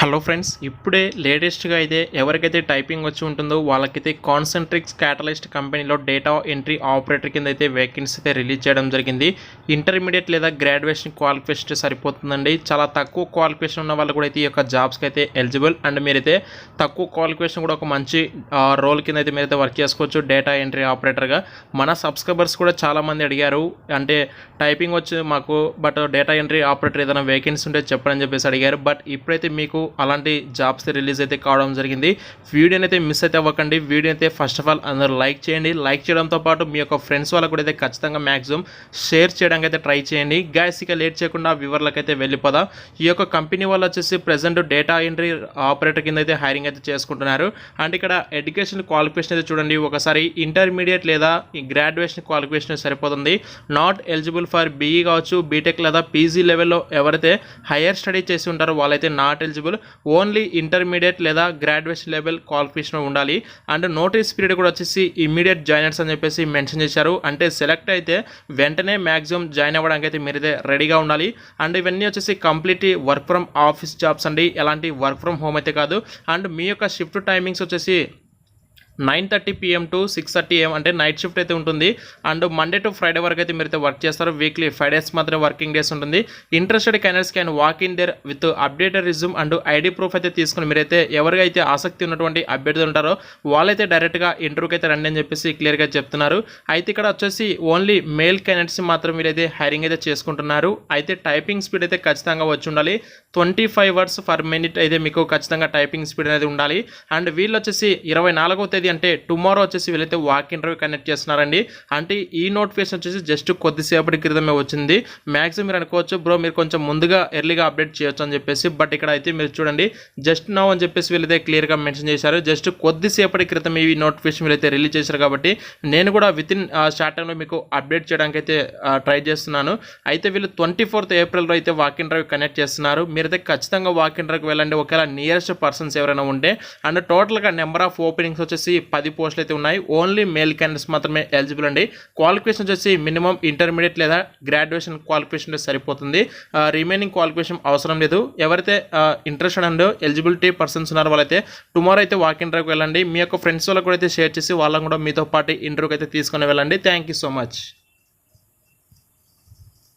Hello friends, ఇప్పుడే లేటెస్ట్గా అయితే ఎవరికైతే టైపింగ్ వచ్చి ఉంటుందో వాళ్ళకైతే కాన్సెంట్రిక్స్ క్యాటలిస్ట్ కంపెనీలో డేటా ఎంట్రీ ఆపరేటర్ కింద అయితే వేకెన్సీ అయితే రిలీజ్ చేయడం జరిగింది. ఇంటర్మీడియట్ లేదా గ్రాడ్యుయేషన్ క్వాలిఫికేషన్ సరిపోతుందండి. చాలా తక్కువ క్వాలిఫికేషన్ ఉన్న వాళ్ళు కూడా అయితే ఈ యొక్క జాబ్స్కి అయితే ఎలిజిబుల్. అండ్ మీరైతే తక్కువ క్వాలిఫికేషన్ కూడా ఒక మంచి రోల్ కింద అయితే మీరైతే వర్క్ చేసుకోవచ్చు డేటా ఎంట్రీ ఆపరేటర్గా. మన సబ్స్క్రైబర్స్ కూడా చాలామంది అడిగారు, అంటే టైపింగ్ వచ్చి మాకు బట్ డేటా ఎంట్రీ ఆపరేటర్ ఏదైనా వేకెన్సీ ఉంటే చెప్పని చెప్పేసి అడిగారు. బట్ ఇప్పుడైతే మీకు అలాంటి జాబ్స్ రిలీజ్ అయితే కావడం జరిగింది. వీడియోని అయితే మిస్ అయితే అవ్వకండి. వీడియో అయితే ఫస్ట్ ఆఫ్ ఆల్ అందరూ లైక్ చేయండి. లైక్ చేయడంతో పాటు మీ యొక్క ఫ్రెండ్స్ వాళ్ళకు కూడా అయితే ఖచ్చితంగా మ్యాక్సిమం షేర్ చేయడానికి అయితే ట్రై చేయండి. గైస్, ఇక లేట్ చేయకుండా వివరాలకు అయితే వెళ్ళిపోదాం. ఈ యొక్క కంపెనీ వాళ్ళు వచ్చేసి ప్రెసెంట్ డేటా ఎంట్రీ ఆపరేటర్ కింద అయితే హైరింగ్ అయితే చేసుకుంటున్నారు. అండ్ ఇక్కడ ఎడ్యుకేషన్ క్వాలిఫికేషన్ అయితే చూడండి, ఒకసారి ఇంటర్మీడియట్ లేదా గ్రాడ్యుయేషన్ క్వాలిఫికేషన్ సరిపోతుంది. నాట్ ఎలిజిబుల్ ఫర్ బీఈ కావచ్చు, బీటెక్ లేదా పీజీ లెవెల్లో ఎవరైతే హైయర్ స్టడీ చేసి ఉంటారో వాళ్ళైతే నాట్ ఎలిజిబుల్. ఓన్లీ ఇంటర్మీడియట్ లేదా గ్రాడ్యుయేషన్ లెవెల్ క్వాలిఫికేషన్ ఉండాలి. అండ్ నోటీస్ పీరియడ్ కూడా వచ్చేసి ఇమ్మీడియట్ జాయినర్స్ అని చెప్పేసి మెన్షన్ చేశారు. అంటే సెలెక్ట్ అయితే వెంటనే మ్యాక్సిమం జాయిన్ అవ్వడానికి అయితే మీరైతే రెడీగా ఉండాలి. అండ్ ఇవన్నీ వచ్చేసి complete work from office jobs అండి, ఎలాంటి వర్క్ ఫ్రమ్ హోమ్ అయితే కాదు. అండ్ మీ యొక్క షిఫ్ట్ టైమింగ్స్ వచ్చేసి 9:30 PM to 6:30 AM అంటే నైట్ షిఫ్ట్ అయితే ఉంటుంది. అండ్ మండే టు ఫ్రైడే వరకు అయితే మీరైతే వర్క్ చేస్తారు. వీక్లీ 5 days మాత్రమే వర్కింగ్ డేస్ ఉంటుంది. Interested candidates can walk in there with updated resume and ID proof అయితే తీసుకుని మీరైతే ఎవరికైతే ఆసక్తి ఉన్నటువంటి అభ్యర్థులు ఉంటారో వాళ్ళైతే డైరెక్ట్గా ఇంటర్వ్యూకి అయితే రండి అని చెప్పేసి క్లియర్గా చెప్తున్నారు. అయితే ఇక్కడ వచ్చేసి ఓన్లీ మేల్ క్యాండిడేట్స్ మాత్రం మీరైతే హైరింగ్ అయితే చేసుకుంటున్నారు. అయితే టైపింగ్ స్పీడ్ అయితే ఖచ్చితంగా వచ్చి ఉండాలి. 25 words per minute అయితే మీకు ఖచ్చితంగా టైపింగ్ స్పీడ్ అనేది ఉండాలి. అండ్ వీళ్ళు వచ్చేసి 24వ తేదీ అంటే టుమారో వచ్చేసి వీళ్ళైతే వాక్ ఇంటర్వ్యూ కండక్ట్ చేస్తున్నారండి. అంటే ఈ నోటిఫికేషన్ వచ్చేసి జస్ట్ కొద్దిసేపటి క్రితమే వచ్చింది. మ్యాక్సిమం మీరు అనుకోవచ్చు, బ్రో మీరు కొంచెం ముందుగా ఎర్లీగా అప్డేట్ చేయొచ్చు అని చెప్పేసి. బట్ ఇక్కడ అయితే మీరు చూడండి, జస్ట్ నౌ అని చెప్పేసి వీళ్ళైతే క్లియర్గా మెన్షన్ చేశారు. జస్ట్ కొద్దిసేపటి క్రితం ఈ నోటిఫికేషన్ వీళ్ళైతే రిలీజ్ చేశారు. కాబట్టి నేను కూడా విత్ ఇన్ షార్ట్ టైంలో మీకు అప్డేట్ చేయడానికి అయితే ట్రై చేస్తున్నాను. అయితే వీళ్ళు 24th April అయితే వాక్ ఇంటర్వ్యూ కండక్ట్ చేస్తున్నారు. మీరైతే ఖచ్చితంగా వాక్ ఇంటర్వ్యూకి వెళ్ళండి, ఒకవేళ నియరెస్ట్ పర్సన్స్ ఎవరైనా ఉంటే. అండ్ టోటల్గా నెంబర్ ఆఫ్ ఓపెనింగ్స్ వచ్చేసి 10 పోస్టులు అయితే ఉన్నాయి. ఓన్లీ మేల్ క్యాండిడేట్స్ మాత్రమే ఎలిజిబుల్ అండి. క్వాలిఫికేషన్ వచ్చేసి మినిమం ఇంటర్మీడియట్ లేదా గ్రాడ్యుయేషన్ క్వాలిఫికేషన్ సరిపోతుంది. రిమైనింగ్ క్వాలిఫికేషన్ అవసరం లేదు. ఎవరైతే ఇంట్రెస్టెడ్ అండ్ ఎలిజిబిలిటీ పర్సన్స్ ఉన్నారో వాళ్ళైతే టుమారో అయితే వాక్ ఇంటర్వ్యూకి వెళ్ళండి. మీ యొక్క ఫ్రెండ్స్ వాళ్ళకు కూడా అయితే షేర్ చేసి వాళ్ళని కూడా మీతో పాటు ఇంటర్వ్యూకి అయితే తీసుకొని వెళ్ళండి. Thank you so much.